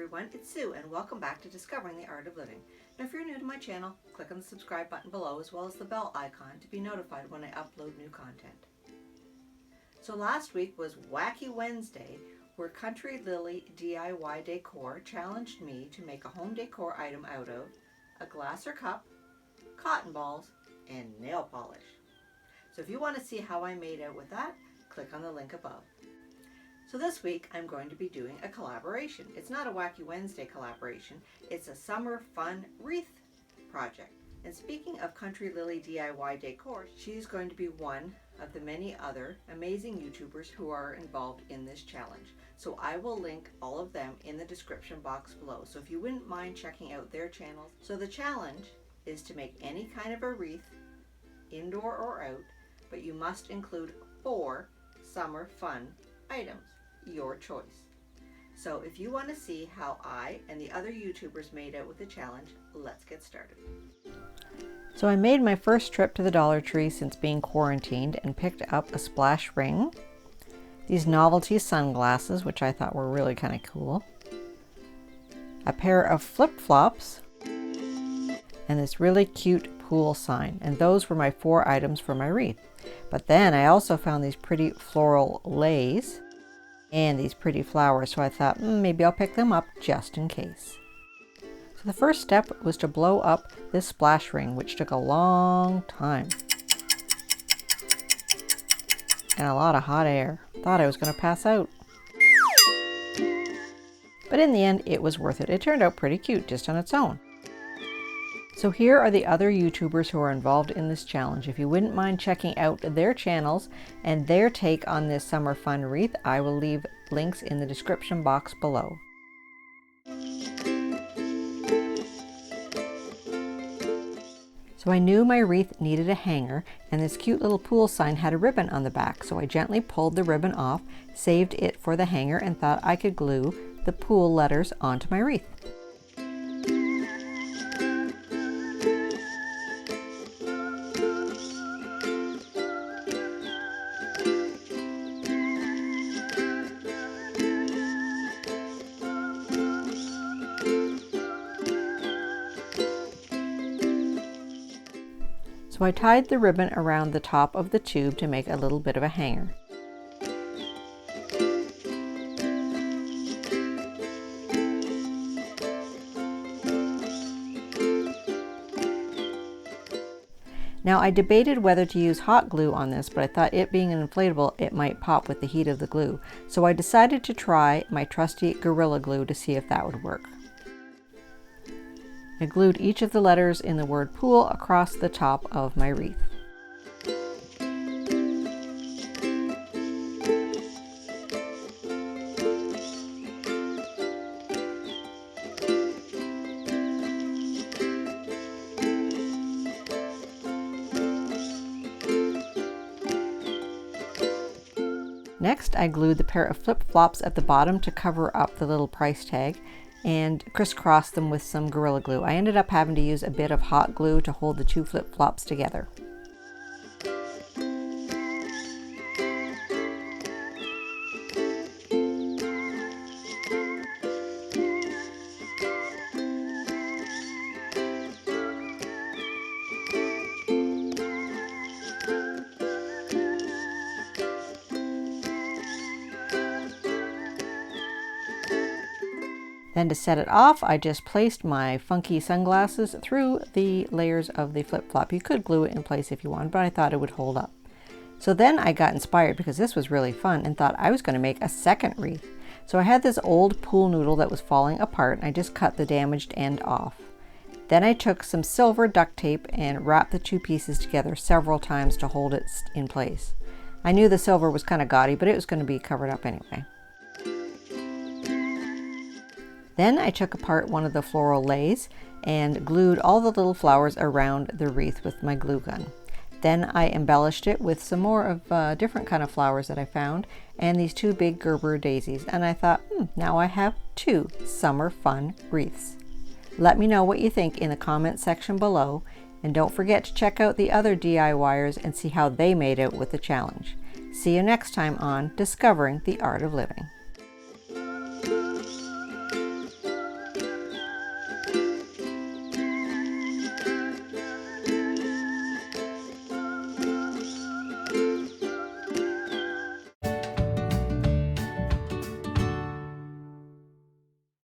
everyone, it's Sue and welcome back to Discovering the Art of Living. Now if you're new to my channel, click on the subscribe button below as well as the bell icon to be notified when I upload new content. So last week was Wacky Wednesday, where Country Lily DIY Decor challenged me to make a home decor item out of a glass or cup, cotton balls, and nail polish. So if you want to see how I made out with that, click on the link above. So this week I'm going to be doing a collaboration. It's not a Wacky Wednesday collaboration, it's a summer fun wreath project. And speaking of Country Lily DIY Decor, she's going to be one of the many other amazing YouTubers who are involved in this challenge. So I will link all of them in the description box below. So if you wouldn't mind checking out their channels. So the challenge is to make any kind of a wreath, indoor or out, but you must include 4 summer fun items. Your choice. So if you want to see how I and the other YouTubers made out with the challenge, let's get started. So I made my first trip to the Dollar Tree since being quarantined and picked up a splash ring, these novelty sunglasses, which I thought were really kind of cool, a pair of flip-flops, and this really cute pool sign. And those were my 4 items for my wreath. But then I also found these pretty floral leis and these pretty flowers, so I thought maybe I'll pick them up just in case. So the first step was to blow up this splash ring, which took a long time and a lot of hot air. Thought I was going to pass out. But in the end it was worth it. It turned out pretty cute just on its own. So here are the other YouTubers who are involved in this challenge. If you wouldn't mind checking out their channels and their take on this summer fun wreath, I will leave links in the description box below. So I knew my wreath needed a hanger, and this cute little pool sign had a ribbon on the back, so I gently pulled the ribbon off, saved it for the hanger, and thought I could glue the pool letters onto my wreath. So I tied the ribbon around the top of the tube to make a little bit of a hanger. Now I debated whether to use hot glue on this, but I thought it being an inflatable, it might pop with the heat of the glue. So I decided to try my trusty Gorilla Glue to see if that would work. I glued each of the letters in the word pool across the top of my wreath. Next, I glued the pair of flip-flops at the bottom to cover up the little price tag and crisscross them with some Gorilla Glue. I ended up having to use a bit of hot glue to hold the 2 flip-flops together. Then to set it off, I just placed my funky sunglasses through the layers of the flip-flop. You could glue it in place if you wanted, but I thought it would hold up. So then I got inspired because this was really fun and thought I was going to make a second wreath. So I had this old pool noodle that was falling apart and I just cut the damaged end off. Then I took some silver duct tape and wrapped the 2 pieces together several times to hold it in place. I knew the silver was kind of gaudy, but it was going to be covered up anyway. Then I took apart one of the floral leis and glued all the little flowers around the wreath with my glue gun. Then I embellished it with some more of different kind of flowers that I found and these 2 big gerbera daisies. And I thought, now I have 2 summer fun wreaths. Let me know what you think in the comment section below, and don't forget to check out the other DIYers and see how they made out with the challenge. See you next time on Discovering the Art of Living.